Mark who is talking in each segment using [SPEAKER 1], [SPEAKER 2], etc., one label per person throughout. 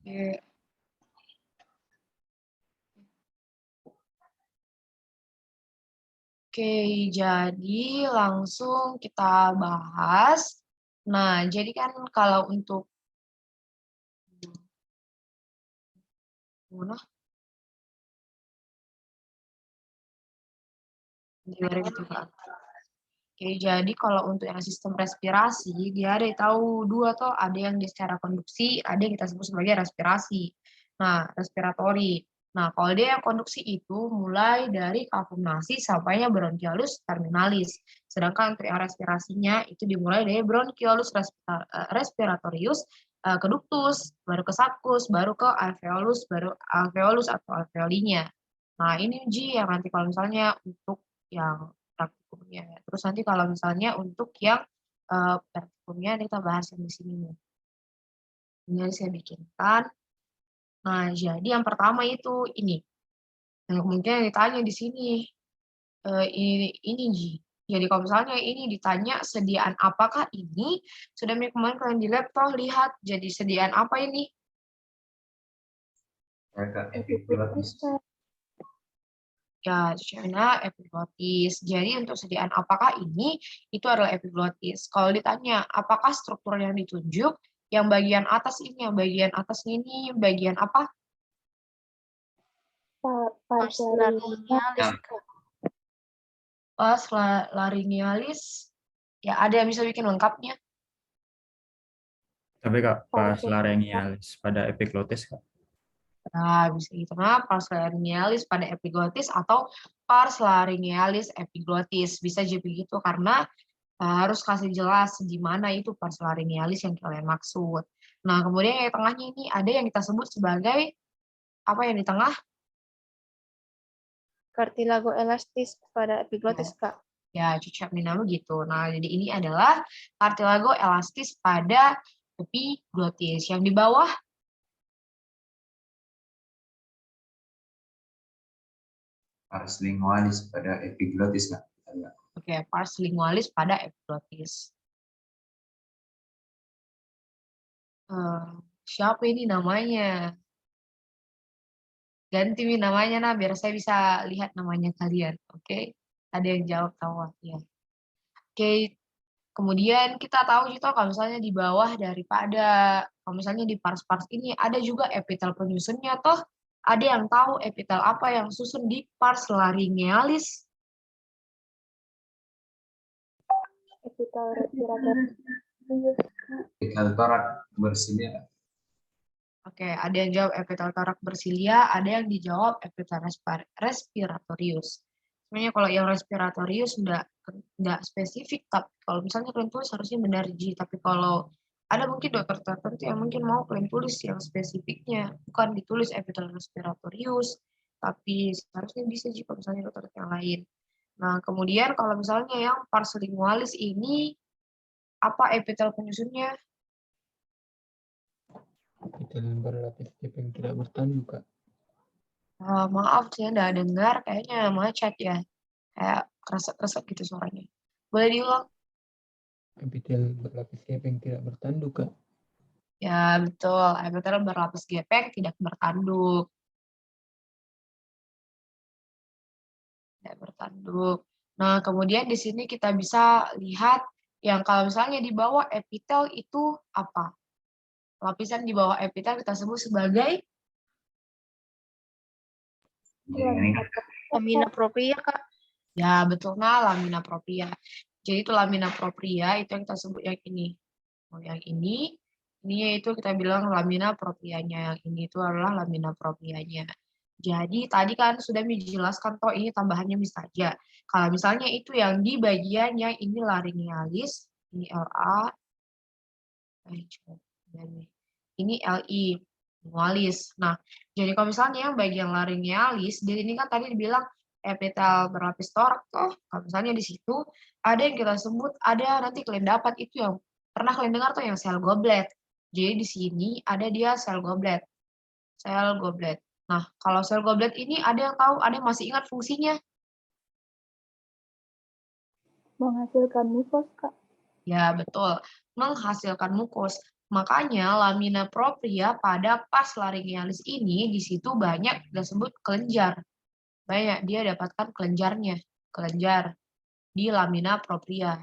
[SPEAKER 1] Oke. Oke, jadi langsung kita bahas. Nah, jadi kan kalau untuk mana? Gimana gitu, Kak? Oke, jadi kalau untuk yang sistem respirasi, dia ada tahu dua tuh, ada yang secara konduksi, ada yang kita sebut sebagai respirasi. Nah, respiratori. Nah, kalau dia yang konduksi itu mulai dari kalkumnasi sampainya bronchiolus terminalis. Sedangkan untuk yang respirasinya itu dimulai dari bronchiolus respiratorius ke ductus, baru ke sulcus, baru ke alveolus, baru alveolus atau alveolinya. Nah, ini Ji yang nanti kalau misalnya untuk yang praktikumnya. Terus nanti kalau misalnya untuk yang praktikumnya kita bahas yang di sini nih. Ini saya bikinkan. Nah, jadi yang pertama itu ini. Nah, mungkin ditanya di sini. Ini Ji. Jadi kalau misalnya ini ditanya sediaan apakah ini, sudah kemarin kalian di laptop lihat, jadi sediaan apa ini?
[SPEAKER 2] Epiglotis.
[SPEAKER 1] Ya, China epiglotis. Jadi untuk sediaan apakah ini, itu adalah epiglotis. Kalau ditanya apakah struktur yang ditunjuk, yang bagian atas ini, yang bagian atas ini, bagian apa?
[SPEAKER 2] Pars laryngealis.
[SPEAKER 1] Pas laryngealis. Ya, ada yang bisa bikin lengkapnya.
[SPEAKER 3] Tapi Kak, pas laryngealis pada epiglotis Kak.
[SPEAKER 1] Nah, bisa gitu. Nah, pars laryngealis pada epiglotis atau pars laryngealis epiglotis. Bisa jadi begitu karena harus kasih jelas di mana itu pars laryngealis yang kalian maksud. Nah, kemudian yang tengahnya ini ada yang kita sebut sebagai apa yang di tengah?
[SPEAKER 2] Cartilago elastis pada epiglotis, Kak.
[SPEAKER 1] Ya, cocok dinamo gitu. Nah, jadi ini adalah cartilago elastis pada epiglotis. Yang di bawah
[SPEAKER 4] pars lingualis pada epiglotis, Kak.
[SPEAKER 1] Oke, pars lingualis pada epiglotis. Siapa ini namanya? Ganti namanya, nah, biar saya bisa lihat namanya kalian. Oke, ada yang jawab tahu ya. Oke, kemudian kita tahu juga kalau misalnya di bawah daripada, kalau misalnya di pars-pars ini ada juga epitel penyusunnya, toh ada yang tahu epitel apa yang susun di pars laryngealis?
[SPEAKER 2] Epitel respiratorius.
[SPEAKER 4] Epitel torak bersilia.
[SPEAKER 1] Oke, ada yang jawab epitel torak bersilia, ada yang dijawab epitel respiratorius. Sebenarnya kalau yang respiratorius enggak spesifik, tapi kalau misalnya kalian tulis harusnya benar Ji, tapi kalau ada mungkin dokter tertentu yang mungkin mau kalian tulis yang spesifiknya, bukan ditulis epitel respiratorius, tapi seharusnya bisa Ji kalau misalnya dokter yang lain. Nah, kemudian kalau misalnya yang pars lingualis ini, apa epitel penyusunnya?
[SPEAKER 3] Epitel berlapis gepeng tidak bertanduk Kak.
[SPEAKER 1] Maaf, saya nggak dengar, kayaknya macet ya. Kayak kresek-kresek gitu suaranya. Boleh diulang?
[SPEAKER 3] Epitel berlapis gepeng tidak bertanduk Kak.
[SPEAKER 1] Ya, betul. Epitel berlapis gepeng tidak bertanduk. Tidak bertanduk. Nah, kemudian di sini kita bisa lihat yang kalau misalnya di bawah epitel itu apa? Lapisan di bawah epitel kita sebut sebagai
[SPEAKER 2] Lamina propria, Kak.
[SPEAKER 1] ya, betul. Nah, lamina propria. Jadi itu lamina propria itu yang kita sebut yang ini. Oh, yang ini yaitu kita bilang lamina proprianya. Yang ini itu adalah lamina proprianya. Jadi tadi kan sudah dijelaskan toh ini tambahannya bisa saja. Kalau misalnya itu yang di bagiannya ini laryngealis, ini LA, ini LI, lingualis. Nah, jadi kalau misalnya yang bagian laryngealis, di sini kan tadi dibilang epitel berlapis torak toh. Kalau misalnya di situ ada yang kita sebut, ada nanti kalian dapat itu yang pernah kalian dengar tuh yang sel goblet. Jadi di sini ada dia sel goblet. Sel goblet. Nah, kalau sel goblet ini ada yang tahu, ada yang masih ingat fungsinya?
[SPEAKER 2] Menghasilkan mukos, Kak.
[SPEAKER 1] Ya, betul. Menghasilkan mukos. Makanya lamina propria pada pars laryngealis ini di situ banyak disebut kelenjar. Banyak dia dapatkan kelenjar di lamina propria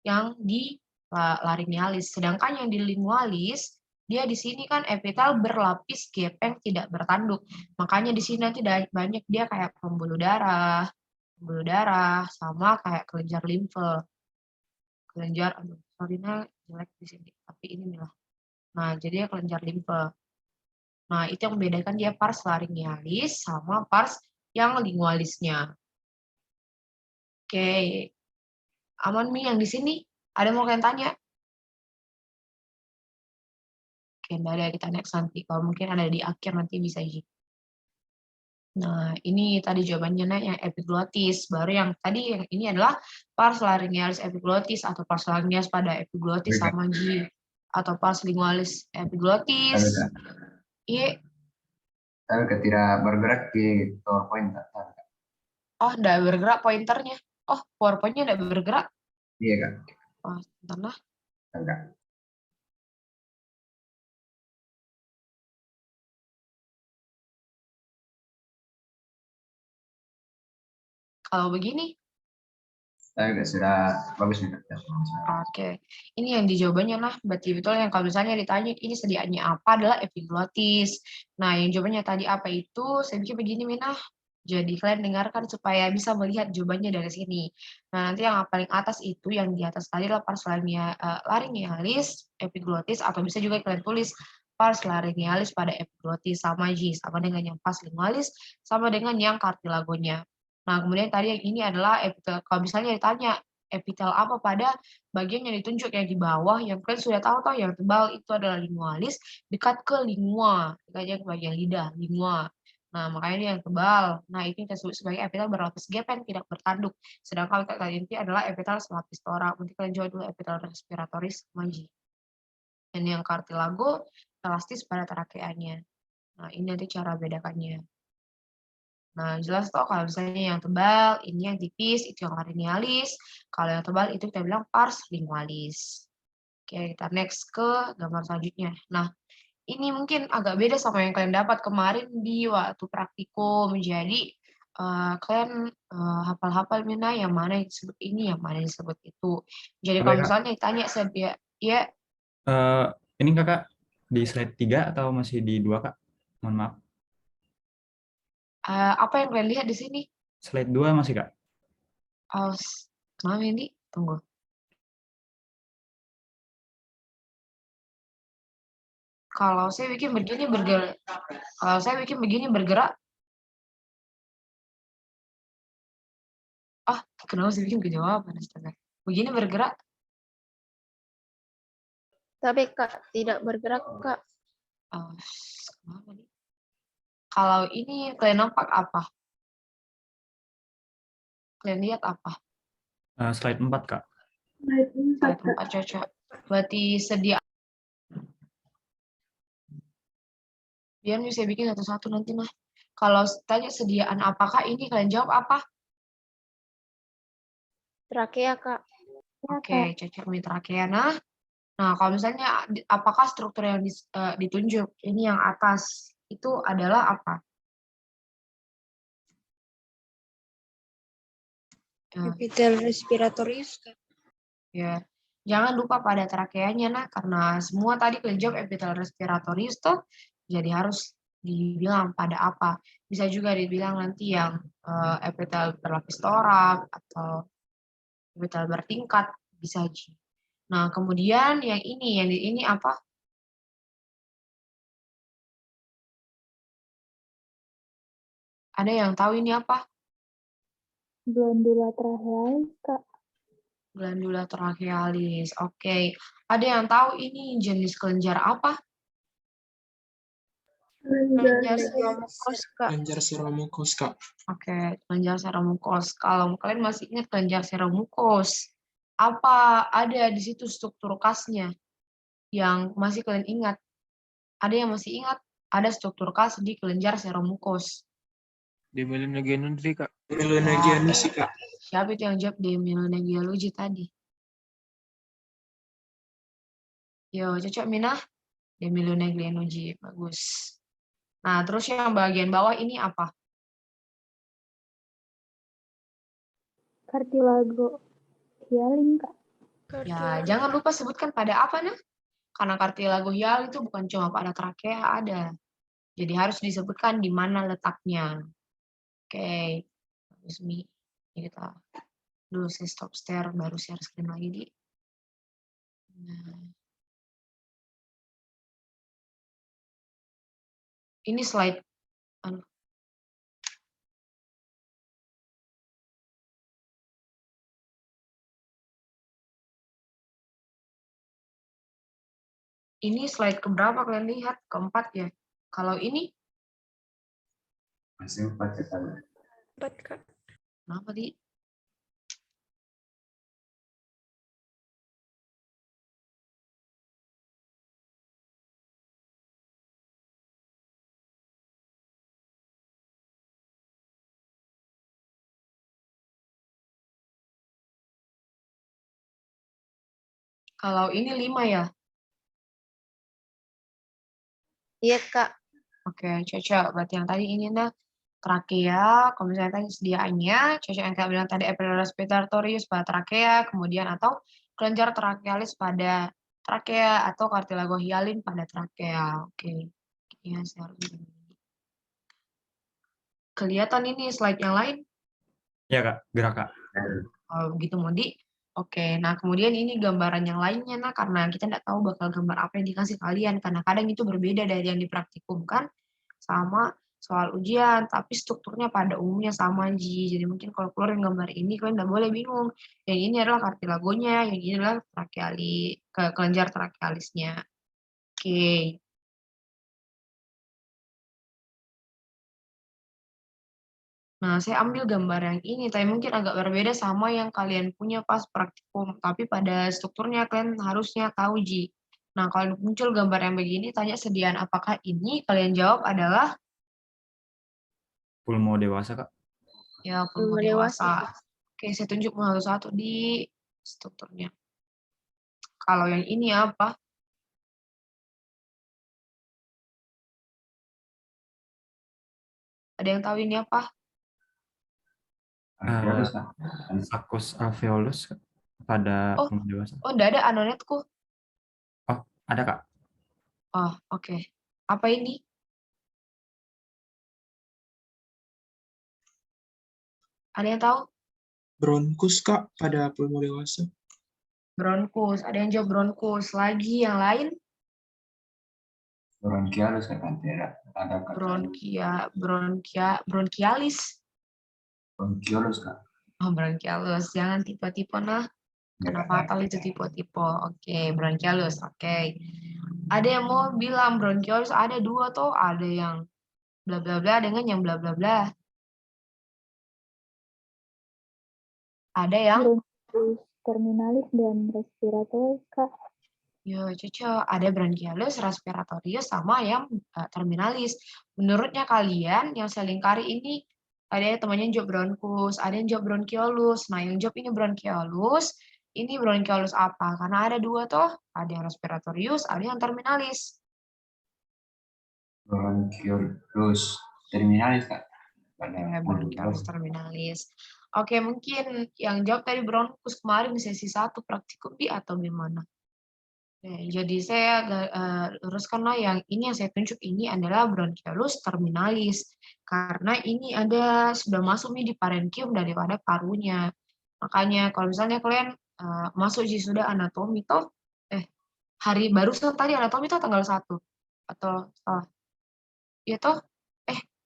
[SPEAKER 1] yang di laryngealis. Sedangkan yang di lingualis dia di sini kan epitel berlapis gepeng tidak bertanduk. Makanya di sini nanti banyak dia kayak pembuluh darah sama kayak kelenjar limfe. Kelenjar, sorry jelek di sini, tapi ini lah. Nah, jadi kelenjar limfe. Nah, itu yang membedakan dia pars laryngealis sama pars yang lingualisnya. Oke. Aman Mi yang di sini? Ada mau kalian tanya? Oke, enggak ada, kita next nanti. Kalau mungkin ada di akhir nanti bisa aja. Nah, ini tadi jawabannya yang epiglottis. Baru yang tadi yang ini adalah pars laryngealis epiglottis atau pars laryngealis pada epiglottis sama G. Atau pars lingualis epiglottis. Iya.
[SPEAKER 4] Tapi tidak bergerak di PowerPoint.
[SPEAKER 1] Oh, enggak bergerak pointernya. Oh, PowerPoint-nya enggak bergerak.
[SPEAKER 4] Iya, Kak.
[SPEAKER 1] Oh, sebentar lah.
[SPEAKER 4] Enggak.
[SPEAKER 1] Kalau begini?
[SPEAKER 4] Tapi sudah bagus nih, Kak.
[SPEAKER 1] Oke, ini yang dijawabannya lah. Berarti betul yang kalau misalnya ditanya ini sediaannya apa adalah epiglottis. Nah, yang jawabannya tadi apa itu? Saya bikin begini, Minah. Jadi kalian dengarkan supaya bisa melihat jawabannya dari sini. Nah, nanti yang paling atas itu, yang di atas tadi adalah pars laryngealis, epiglottis, atau bisa juga kalian tulis pars laryngealis pada epiglottis sama G, sama dengan yang pars lingualis, sama dengan yang kartilagonya. Nah, kemudian tadi yang ini adalah epitel. Kalau misalnya ditanya epitel apa pada bagian yang ditunjuk yang di bawah, yang kalian sudah tahu yang tebal itu adalah lingualis, dekat ke lingua, dekat ke bagian lidah, lingua. Nah, makanya ini yang tebal. Nah, itu kita sebut sebagai epitel berlapis gepeng tidak bertanduk. Sedangkan tadi ini adalah epitel selapis tora. Nanti kalian jawab dulu epitel respiratoris manji. Dan yang kartilago elastis pada trakeanya. Nah, ini nanti cara bedakannya. Nah, jelas toh kalau misalnya yang tebal, ini yang tipis, itu yang laryngealis. Kalau yang tebal itu kita bilang pars lingualis. Oke, kita next ke gambar selanjutnya. Nah, ini mungkin agak beda sama yang kalian dapat kemarin di waktu praktikum. Jadi, kalian hafal-hafal Mina yang mana yang disebut ini, yang mana yang disebut itu. Jadi kalau misalnya ditanya sedia, ya.
[SPEAKER 5] Ini Kakak di slide 3 atau masih di 2, Kak? Mohon maaf.
[SPEAKER 1] Apa yang kalian lihat di sini?
[SPEAKER 5] Slide 2 masih, Kak?
[SPEAKER 1] Maaf ini, tunggu. Kalau saya bikin begini bergerak. Kalau saya bikin begini bergerak. Kenapa saya bikin kejawaban? Astaga. Begini bergerak.
[SPEAKER 2] Tapi Kak, tidak bergerak Kak.
[SPEAKER 1] Kenapa nih? Kalau ini kalian nampak apa? Kalian lihat apa?
[SPEAKER 5] Slide 4, Kak.
[SPEAKER 1] Slide 4 cocok. Berarti sedia. Biar bisa bikin satu-satu nanti nah. Kalau tanya sediaan apakah ini kalian jawab apa?
[SPEAKER 2] Trakea Kak.
[SPEAKER 1] Oke, cocok nih trakea. Nah, kalau misalnya apakah struktur yang ditunjuk ini yang atas itu adalah apa?
[SPEAKER 2] Epitel respiratorius Kak.
[SPEAKER 1] Ya, jangan lupa pada trakeanya nah, karena semua tadi kalian jawab epitel respiratorius tuh, jadi harus dibilang pada apa. Bisa juga dibilang nanti yang epitel berlapis torak atau epitel bertingkat bisa aja. Nah, kemudian yang ini apa? Ada yang tahu ini apa?
[SPEAKER 2] Glandula trachealis Kak.
[SPEAKER 1] Glandula trachealis. Oke. Ada yang tahu ini jenis kelenjar apa?
[SPEAKER 2] Kelenjar seromukos Kak.
[SPEAKER 6] Kelenjar seromukos Kak.
[SPEAKER 1] Oke, kelenjar seromukos. Kalau kalian masih ingat kelenjar seromukos, apa ada di situ struktur khasnya yang masih kalian ingat? Ada yang masih ingat? Ada struktur khas di kelenjar seromukos.
[SPEAKER 6] Demyelinagianusi Kak. Demyelinagianusi Kak.
[SPEAKER 1] Siapa itu yang jawab demyelinagianusi tadi? Yo, cocok Minah. Demilunoglenoji, bagus. Nah, terus yang bagian bawah ini apa?
[SPEAKER 2] Cartilago hyaline, Kak.
[SPEAKER 1] Ya, jangan lupa sebutkan pada apa, nah? Karena kartilago hial itu bukan cuma pada trakea ada. Jadi harus disebutkan di mana letaknya. Oke. Bagus, Mi. Ini kita dulu saya stop share, baru share screen lagi, Di. Nah. Ini slide. Aduh. Ini slide keberapa kalian lihat? Keempat ya. Kalau ini?
[SPEAKER 4] Masih 4 ya, Kak.
[SPEAKER 2] 4, Kak.
[SPEAKER 1] Kenapa, Di? Kalau ini 5 ya?
[SPEAKER 2] Iya, Kak.
[SPEAKER 1] Oke, cocok. Berarti yang tadi ini nah trakea, kalau misalnya tadi sediaannya, cocok yang kayak bilang tadi Epilogue respiratorius pada trakea, kemudian atau kelenjar trakealis pada trakea, atau cartilago hyaline pada trakea. Oke. Ya, saya harus kelihatan ini slide yang lain?
[SPEAKER 5] Ya Kak, gerak Kak.
[SPEAKER 1] Kalau begitu Modi. Oke, nah kemudian ini gambaran yang lainnya, nah karena kita tidak tahu bakal gambar apa yang dikasih kalian, karena kadang itu berbeda dari yang dipraktikumkan sama soal ujian, tapi strukturnya pada umumnya sama, Ji. Jadi mungkin kalau keluar gambar ini, kalian tidak boleh bingung. Yang ini adalah kartilagonya, yang ini adalah kelenjar trakealisnya. Oke. Nah, saya ambil gambar yang ini, tapi mungkin agak berbeda sama yang kalian punya pas praktikum. Tapi pada strukturnya kalian harusnya tahu, Ji. Nah, kalau muncul gambar yang begini, tanya sediaan apakah ini, kalian jawab adalah?
[SPEAKER 5] Pulmo dewasa Kak.
[SPEAKER 1] Ya, pulmo dewasa. Oke, saya tunjuk satu-satu di strukturnya. Kalau yang ini apa? Ada yang tahu ini apa?
[SPEAKER 4] Alveolus, Kak.
[SPEAKER 5] Saccus alveolus Kak, pada pulmo dewasa.
[SPEAKER 1] Oh, enggak ada anonetku.
[SPEAKER 5] Oh, ada Kak.
[SPEAKER 1] Oh, oke. Apa ini? Ada yang tahu?
[SPEAKER 6] Bronkus, Kak, pada pulmo dewasa.
[SPEAKER 1] Bronkus. Ada yang jawab bronkus. Lagi yang lain?
[SPEAKER 4] Bronchialus, Kak. Tidak ada Kak.
[SPEAKER 1] Bronchialis.
[SPEAKER 4] Bronchiolus, Kak.
[SPEAKER 1] Oh, bronchialis. Jangan tipe-tipe, nah. Karena fatal itu tipe-tipe. Oke, bronchialis. Oke. Ada yang mau bilang bronchialis ada 2 tuh. Ada yang bla bla bla dengan yang bla bla bla. Ada yang
[SPEAKER 2] Bronchus terminalis dan respiratoris, Kak.
[SPEAKER 1] ya cocok. Ada bronchialis, respiratorius, sama yang terminalis. Menurutnya kalian yang saya lingkari ini, ada yang temannya jawab bronkus, ada yang jawab bronchiolus. Nah, yang jawab ini bronchiolus. Ini bronchiolus apa? Karena ada 2 toh. Ada yang respiratorius, ada yang terminalis.
[SPEAKER 4] Bronchiolus terminalis, Kak. Pada
[SPEAKER 1] Bronchiolus terminalis. Oke, mungkin yang jawab tadi bronkus kemarin di sesi 1 praktikum di atau gimana? Jadi saya luruskanlah yang ini yang saya tunjuk ini adalah bronchiolus terminalis. Karena ini sudah masuk nih di parenkium daripada parunya. Makanya kalau misalnya kalian masuk sih sudah anatomi toh, hari barusan tadi anatomi toh tanggal 1 atau salah? Ya toh?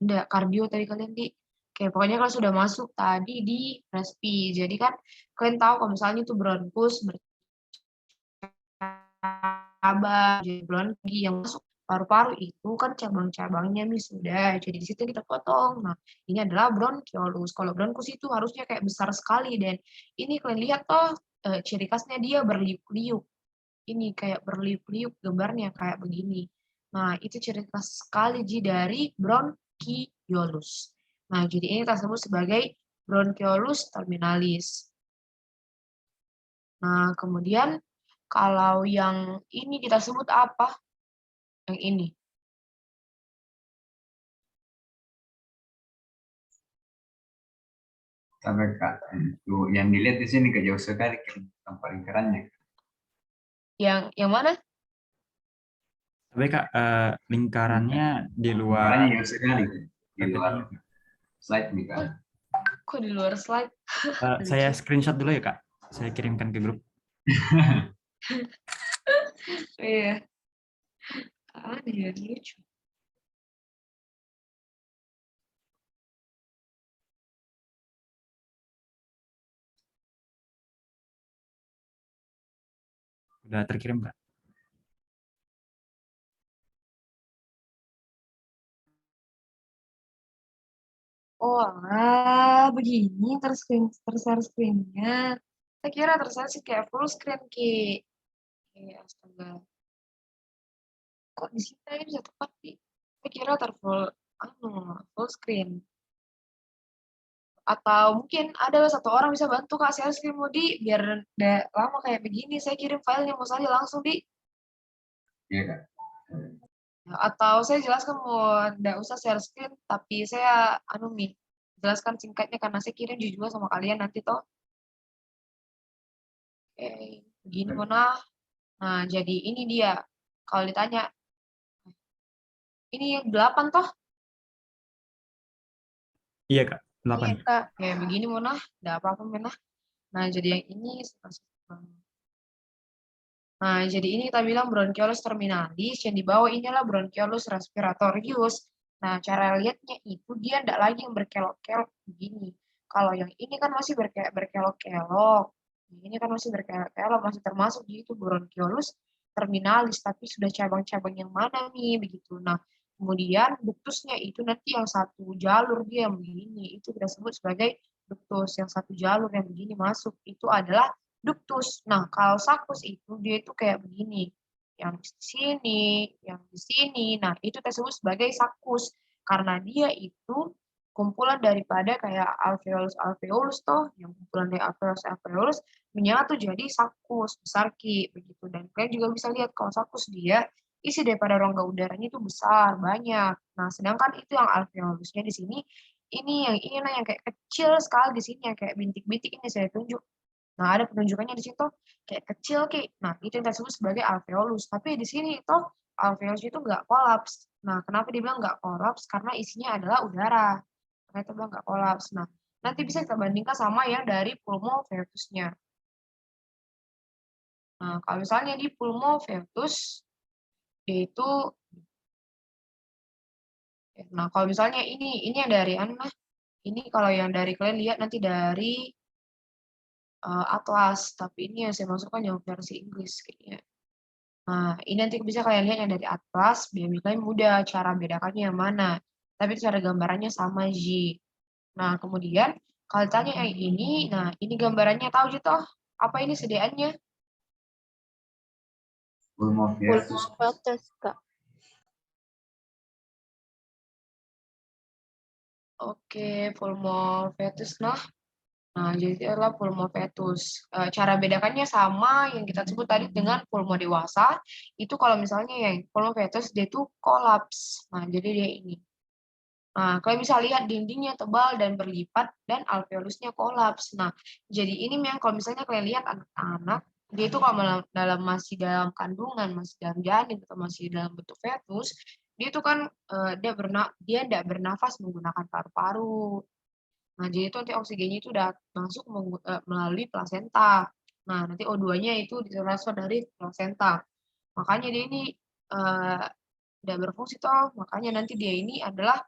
[SPEAKER 1] Enggak, kardio tadi kalian di. Oke, pokoknya kalau sudah masuk tadi di respi. Jadi kan kalian tahu kalau misalnya itu bronkus bercabang, jadi bronki yang masuk paru-paru itu kan cabang-cabangnya nih sudah. Jadi di situ kita potong. Nah, ini adalah bronchiolus. Kalau bronkus itu harusnya kayak besar sekali dan ini kalian lihat toh ciri khasnya dia berliuk-liuk. Ini kayak berliuk-liuk gambarnya kayak begini. Nah, itu ciri khas sekali dari bronchiolus. Nah, jadi ini kita sebut sebagai bronchiolus terminalis. Nah, kemudian Kalau yang ini kita sebut apa? Yang ini.
[SPEAKER 4] Tapi Kak, itu yang dilihat di sini Kak, jauh sekali tempat lingkarannya.
[SPEAKER 1] Yang mana?
[SPEAKER 5] Tapi Kak, lingkarannya di luar
[SPEAKER 4] Lingkarannya jauh sekali di luar
[SPEAKER 5] PPT-nya.
[SPEAKER 4] slide nih Kak.
[SPEAKER 1] Kok di luar slide?
[SPEAKER 5] Saya screenshot dulu ya Kak. Saya kirimkan ke grup.
[SPEAKER 1] Iya. Ada ya, lucu.
[SPEAKER 5] Udah terkirim Kak.
[SPEAKER 1] Oh, begini tershare screen-nya. Saya kira tershare sih kayak full screen Ki. Astaga. Kok di sini tadi bisa tepat sih? Saya kira full screen. Atau mungkin ada satu orang bisa bantu Kak share screen mau biar nggak lama kayak begini. Saya kirim filenya mau saja langsung
[SPEAKER 4] Iya Kak.
[SPEAKER 1] atau saya jelaskan mau nggak usah share screen tapi saya jelaskan singkatnya karena saya kirim juga sama kalian nanti toh. Oke, begini Mona. Nah, jadi ini dia. Kalau ditanya, ini yang 8 toh?
[SPEAKER 5] Iya Kak, 8.
[SPEAKER 1] Iya Kak, kayak begini Mona. Nggak apa-apa Mona. Nah, jadi yang ini. Nah, jadi ini kita bilang bronchiolus terminalis, yang di bawah inilah bronchiolus respiratorius. Nah, cara lihatnya itu dia tidak lagi yang berkelok-kelok begini. Kalau yang ini kan masih berkelok-kelok. Ini kan masih berkelok-kelok, masih termasuk di itu bronchiolus terminalis, tapi sudah cabang-cabang yang mana nih, begitu. Nah, kemudian ductusnya itu nanti yang satu jalur dia yang begini, itu kita sebut sebagai ductus, yang satu jalur yang begini masuk, itu adalah ductus. Nah, kalau sakus itu dia itu kayak begini. Yang di sini, yang di sini. Nah, itu kita sebut sebagai sakus karena dia itu kumpulan daripada kayak alveolus toh, yang kumpulan dari alveolus menyatu jadi sakus besar Ki begitu. Dan kalian juga bisa lihat kalau sakus dia isi daripada rongga udaranya itu besar, banyak. Nah, sedangkan itu yang alveolusnya di sini ini yang kayak kecil sekali di sini yang kayak bintik-bintik ini saya tunjuk. Nah, ada penunjukannya di situ kayak kecil Ki. Nah, itu yang disebut sebagai alveolus. Tapi di sini itu alveolus itu nggak kolaps. Nah, kenapa dibilang nggak kolaps? Karena isinya adalah udara. Karena itu bilang nggak kolaps. Nah, nanti bisa kita bandingkan sama yang dari pulmovetusnya. Nah, kalau misalnya di pulmovetus, yaitu kalau misalnya ini yang dari ini kalau yang dari kalian lihat nanti dari Atlas, tapi ini yang saya masukkan yang versi Inggris kayaknya. Nah, ini nanti bisa kalian lihat yang dari Atlas, biar kalian mudah cara bedakannya yang mana. Tapi cara gambarannya sama G. Nah, kemudian kalau tanya yang ini, nah ini gambarannya tahu gitu apa ini sediaannya?
[SPEAKER 4] Pulmovetus.
[SPEAKER 2] Pulmovetus, Kak.
[SPEAKER 1] Oke, pulmovetus Nah, jadi itu adalah pulmovetus. Cara bedakannya sama yang kita sebut tadi dengan pulmo dewasa. Itu kalau misalnya yang pulmovetus dia itu kolaps. Nah, jadi dia ini. Nah, kalian bisa lihat dindingnya tebal dan berlipat dan alveolusnya kolaps. Nah, jadi ini memang kalau misalnya kalian lihat anak-anak, dia itu kalau masih dalam kandungan, masih dalam janin atau masih dalam bentuk fetus, dia itu kan dia tidak bernafas menggunakan paru-paru. Nah, jadi itu nanti oksigennya itu udah masuk melalui plasenta. Nah, nanti O2-nya itu ditransfer dari plasenta. Makanya dia ini tidak berfungsi toh. Makanya nanti dia ini adalah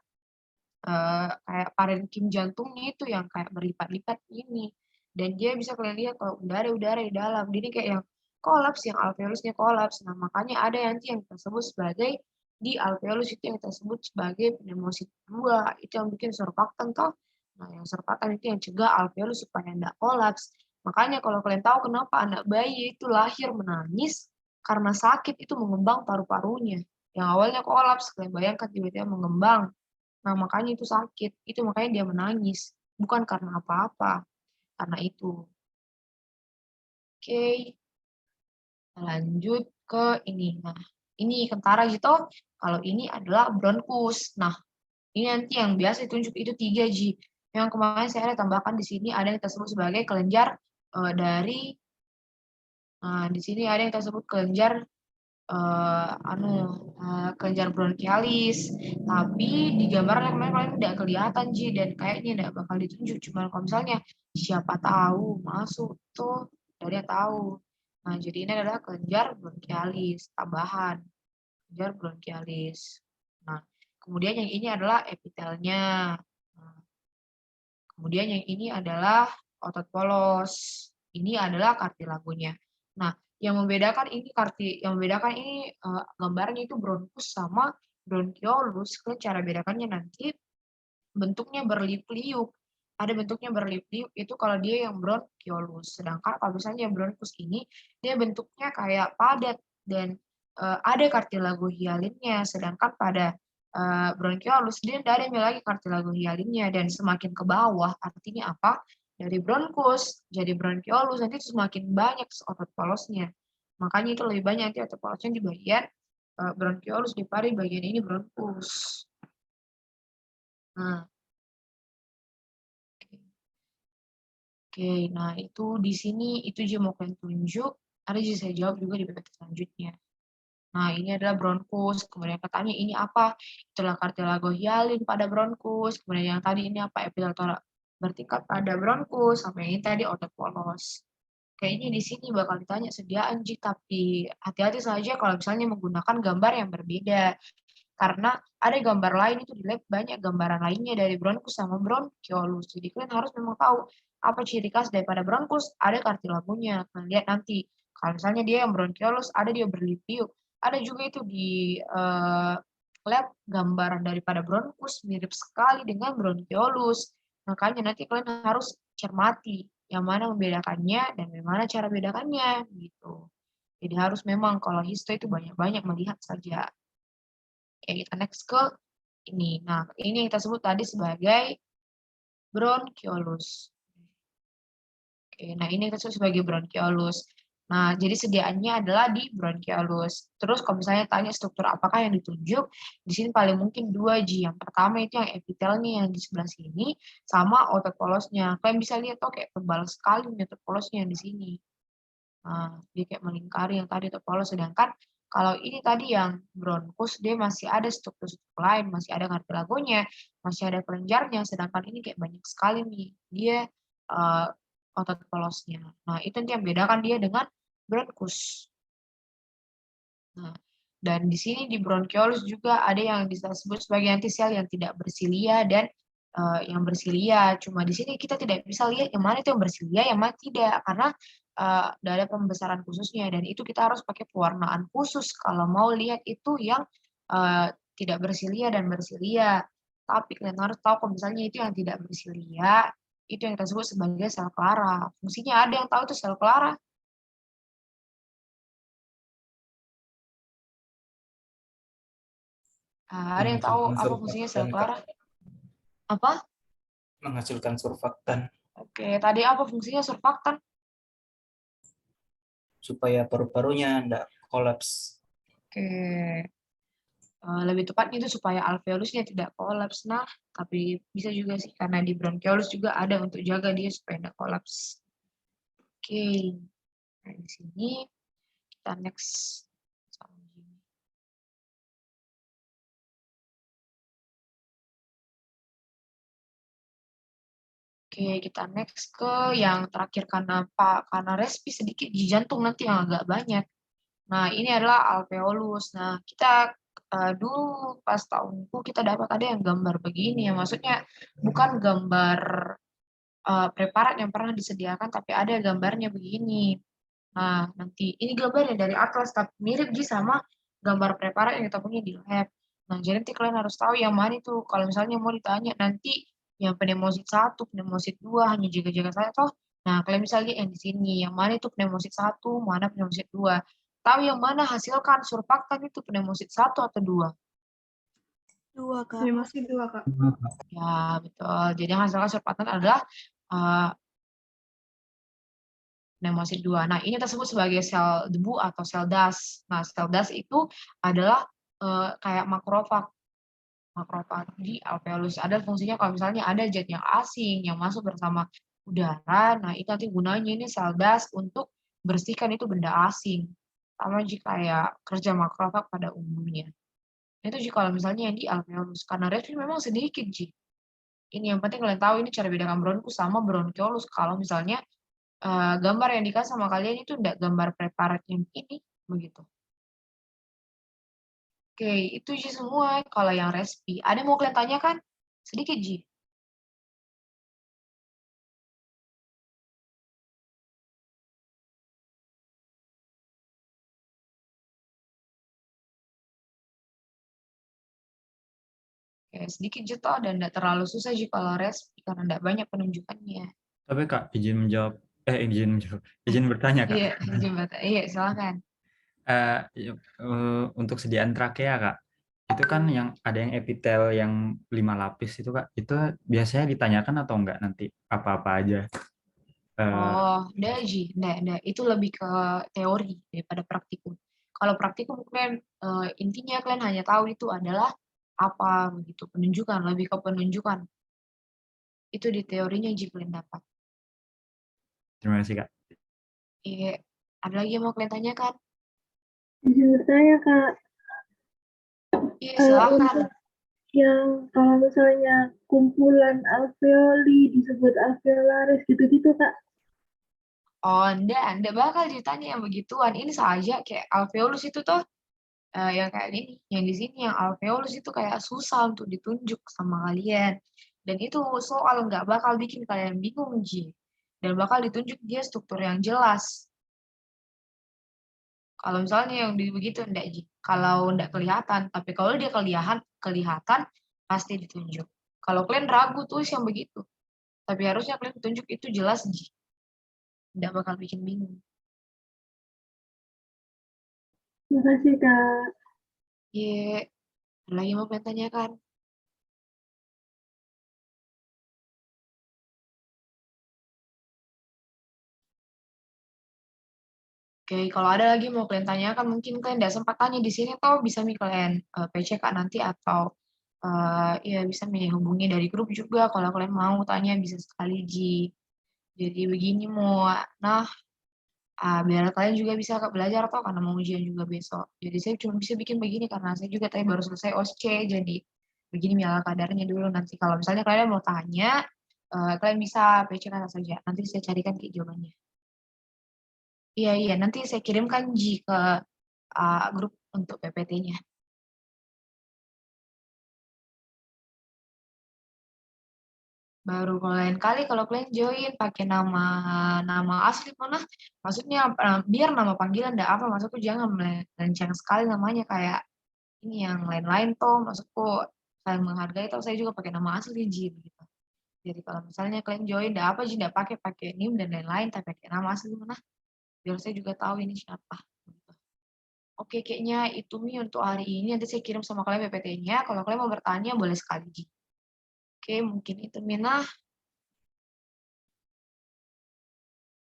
[SPEAKER 1] kayak parenkim jantungnya itu yang kayak berlipat-lipat ini. Dan dia bisa kalian lihat kalau udara di dalam. Jadi kayak yang kolaps, yang alveolusnya kolaps. Nah, makanya ada nanti yang kita sebut sebagai di alveolus itu yang kita sebut sebagai pneumosit 2. Itu yang bikin surfaktan toh. Nah, yang surfaktan itu yang cegah alveolus supaya tidak kolaps. Makanya kalau kalian tahu kenapa anak bayi itu lahir menangis, karena sakit itu mengembang paru-parunya. Yang awalnya kolaps, kalian bayangkan tiba-tiba mengembang. Nah, makanya itu sakit. Itu makanya dia menangis. Bukan karena apa-apa. Karena itu. Oke. Lanjut ke ini. Nah, ini kentara gitu. Kalau ini adalah bronkus. Nah, ini nanti yang biasa ditunjuk itu 3 Ji. Yang kemarin saya ada tambahkan di sini ada yang kita sebut sebagai kelenjar dari di sini ada yang kita sebut kelenjar kelenjar bronkialis. Tapi di gambarnya kemarin kalian tidak kelihatan Ji dan kayaknya tidak bakal ditunjuk. Cuma kalau misalnya siapa tahu masuk tuh dari yang tahu. Nah, jadi ini adalah kelenjar bronkialis tambahan. Kelenjar bronkialis. Nah, kemudian yang ini adalah epitelnya. Nah, kemudian yang ini adalah otot polos. Ini adalah kartilagonya. Nah, yang membedakan ini gambarnya itu bronkus sama bronkiolus. Kalian cara bedakannya nanti bentuknya berliuk-liuk. Ada bentuknya berliuk-liuk itu kalau dia yang bronkiolus. Sedangkan kalau misalnya yang bronkus ini dia bentuknya kayak padat dan ada kartilago hialinnya. Sedangkan pada bronkiolus dia tidak ada lagi kartilago hialinnya dan semakin ke bawah artinya apa? Dari bronkus jadi bronkiolus nanti semakin banyak otot polosnya. Makanya itu lebih banyak nanti otot polosnya di bagian bronkiolus daripada di bagian ini bronkus. Nah, oke, nah itu di sini itu juga mau kalian tunjuk. Ada juga saya jawab juga di PPT selanjutnya. Nah, ini adalah bronkus. Kemudian katanya ini apa? Itulah kartilago hialin pada bronkus. Kemudian yang tadi ini apa? Epitel bertingkat pada bronkus. Sampai ini tadi otot polos. Kayaknya di sini bakal ditanya sediaan Ji, tapi hati-hati saja kalau misalnya menggunakan gambar yang berbeda. Karena ada gambar lain itu di lab banyak gambaran lainnya dari bronkus sama bronkiolus. Jadi kalian harus memang tahu apa ciri khas daripada bronkus, ada kartilagonya. Kalian lihat nanti. Kalau misalnya dia yang bronkiolus, ada dia berliuk-liuk. Ada juga itu di lab gambaran daripada bronkus mirip sekali dengan bronkiolus. Makanya nanti kalian harus cermati yang mana membedakannya dan bagaimana cara bedakannya gitu. Jadi harus memang kalau histo itu banyak-banyak melihat saja. Oke, kita next ke ini. Nah, ini yang kita sebut tadi sebagai bronkiolus. Oke, nah ini kita sebut sebagai bronkiolus. Nah, jadi sediaannya adalah di bronkiolus. Terus kalau misalnya tanya struktur apakah yang ditunjuk, di sini paling mungkin 2 G. Yang pertama itu yang epitelnya yang di sebelah sini, sama otot polosnya. Kalian bisa lihat tuh kayak tebal sekali otot polosnya yang di sini. Nah, dia kayak melingkari yang tadi otot polos, sedangkan kalau ini tadi yang bronkus, dia masih ada struktur-struktur lain, masih ada kartilagonya, masih ada kelenjarnya, sedangkan ini kayak banyak sekali nih, dia otot polosnya. Nah, itu yang membedakan dia dengan bronkus. Nah, dan di sini di bronkiolus juga ada yang disebut sebagai antisel yang tidak bersilia dan yang bersilia. Cuma di sini kita tidak bisa lihat yang mana itu yang bersilia, yang mana tidak, karena tidak ada pembesaran khususnya dan itu kita harus pakai pewarnaan khusus kalau mau lihat itu yang tidak bersilia dan bersilia. Tapi kalian harus tahu kalau misalnya itu yang tidak bersilia, itu yang kita sebut sebagai sel clara. Fungsinya ada yang tahu itu sel clara? Ada yang tahu
[SPEAKER 7] Menghasilkan
[SPEAKER 1] apa fungsinya sel
[SPEAKER 7] surfaktan, Kak.
[SPEAKER 1] clara? Apa?
[SPEAKER 7] Menghasilkan surfaktan
[SPEAKER 1] Oke, tadi apa fungsinya surfaktan?
[SPEAKER 7] supaya paru-parunya tidak kolaps.
[SPEAKER 1] Oke, lebih tepatnya itu supaya alveolusnya tidak kolaps. Nah, tapi bisa juga sih karena di bronkiolus juga ada untuk jaga dia supaya tidak kolaps. Oke, nah di sini kita next. Oke, kita next ke yang terakhir karena respi sedikit di jantung nanti yang agak banyak. Nah, ini adalah alveolus. Nah, kita dulu pas tahunku kita dapat ada yang gambar begini ya. Maksudnya bukan gambar preparat yang pernah disediakan, tapi ada gambarnya begini. Nah, nanti ini gambarnya dari atlas, tapi mirip sama gambar preparat yang kita punya di lab. Nah, jadi nanti kalian harus tahu yang mana itu. Kalau misalnya mau ditanya nanti yang pneumosit 1, pneumosit 2, hanya jaga-jaga saja toh. Nah, kalian bisa lihat yang di sini, yang mana itu pneumosit 1, mana pneumosit 2. Tahu yang mana hasilkan surfaktan itu pneumosit 1 atau 2?
[SPEAKER 8] 2, Kak.
[SPEAKER 9] Masih 2, Kak.
[SPEAKER 1] Ya, betul. Jadi yang hasilkan surfaktan adalah pneumosit 2. Nah, ini kita sebut sebagai sel debu atau sel das. Nah, sel das itu adalah kayak makrofag di alveolus. Ada fungsinya kalau misalnya ada zat yang asing yang masuk bersama udara. Nah, itu nanti gunanya ini sel das untuk bersihkan itu benda asing. Sama jika kayak kerja makrofag pada umumnya. Itu jika kalau misalnya yang di alveolus. Karena respirasi memang sedikit, Ji. Ini yang penting kalian tahu ini cara bedakan bronkus sama bronkiolus. Kalau misalnya gambar yang dikasih sama kalian itu enggak gambar preparat yang ini, begitu. Oke, itu Ji semua. Kalau yang respi, ada yang mau kalian tanyakan? Sedikit, Ji. Oke, sedikit juta dan tidak terlalu susah Ji kalau respi karena tidak banyak penunjukannya.
[SPEAKER 5] Tapi Kak, izin bertanya Kak.
[SPEAKER 1] Iya, jembatan. Iya, silakan.
[SPEAKER 5] Untuk sediaan trakea Kak, itu kan yang ada yang epitel yang 5 lapis itu Kak, itu biasanya ditanyakan atau enggak nanti apa-apa aja?
[SPEAKER 1] Enggak Ji, enggak. Itu lebih ke teori daripada praktikum. Kalau praktikum kalian intinya kalian hanya tahu itu adalah apa begitu, penunjukan, lebih ke penunjukan. Itu di teorinya Ji kalian dapat.
[SPEAKER 5] Terima kasih Kak.
[SPEAKER 1] Iya, ada lagi yang mau kalian tanyakan?
[SPEAKER 2] Izin bertanya, Kak.
[SPEAKER 1] Iya, silakan.
[SPEAKER 2] Untuk yang kalau misalnya kumpulan alveoli disebut alveolaris gitu-gitu, Kak.
[SPEAKER 1] Oh, enggak bakal ditanya yang begituan. Ini saja kayak alveolus itu tuh yang kayak ini, yang di sini yang alveolus itu kayak susah untuk ditunjuk sama kalian. Dan itu soal nggak bakal bikin kalian bingung, Ji. Dan bakal ditunjuk dia struktur yang jelas. Kalau misalnya yang begitu enggak, Ji. Kalau enggak kelihatan, tapi kalau dia kelihatan pasti ditunjuk. Kalau kalian ragu tuh yang begitu. Tapi harusnya kalian tunjuk itu jelas, Ji. Enggak bakal bikin bingung.
[SPEAKER 2] Terima kasih, Kak.
[SPEAKER 1] Iya. Ada lagi mau kalian tanyakan? Oke, kalau ada lagi mau kalian tanyakan, mungkin kalian tidak sempat tanya di sini, atau bisa nih kalian PC Kak nanti, atau ya bisa nih hubungi dari grup juga, kalau kalian mau tanya bisa sekali, Ji. Jadi begini mau, nah, biar kalian juga bisa belajar toh, karena mau ujian juga besok. Jadi saya cuma bisa bikin begini, karena saya juga tadi baru selesai OSCE, jadi begini ala kadarnya dulu. Nanti kalau misalnya kalian mau tanya, kalian bisa PC Kak saja, nanti saya carikan ke jawabannya. Iya, nanti saya kirimkan Ji ke grup untuk PPT-nya. Baru lain kali kalau kalian join pakai nama asli mana? Maksudnya biar nama panggilan enggak apa, maksudku jangan melenceng sekali namanya kayak ini yang lain-lain toh, maksudku saling menghargai toh, saya juga pakai nama asli Ji gitu. Jadi kalau misalnya kalian join enggak apa Ji, enggak pakai NIM dan lain-lain, tapi pakai nama asli mana? Biar saya juga tahu ini siapa. Oke, kayaknya itu Mi untuk hari ini. Nanti saya kirim sama kalian PPT-nya. Kalau kalian mau bertanya, boleh sekali. Oke, mungkin itu Mina.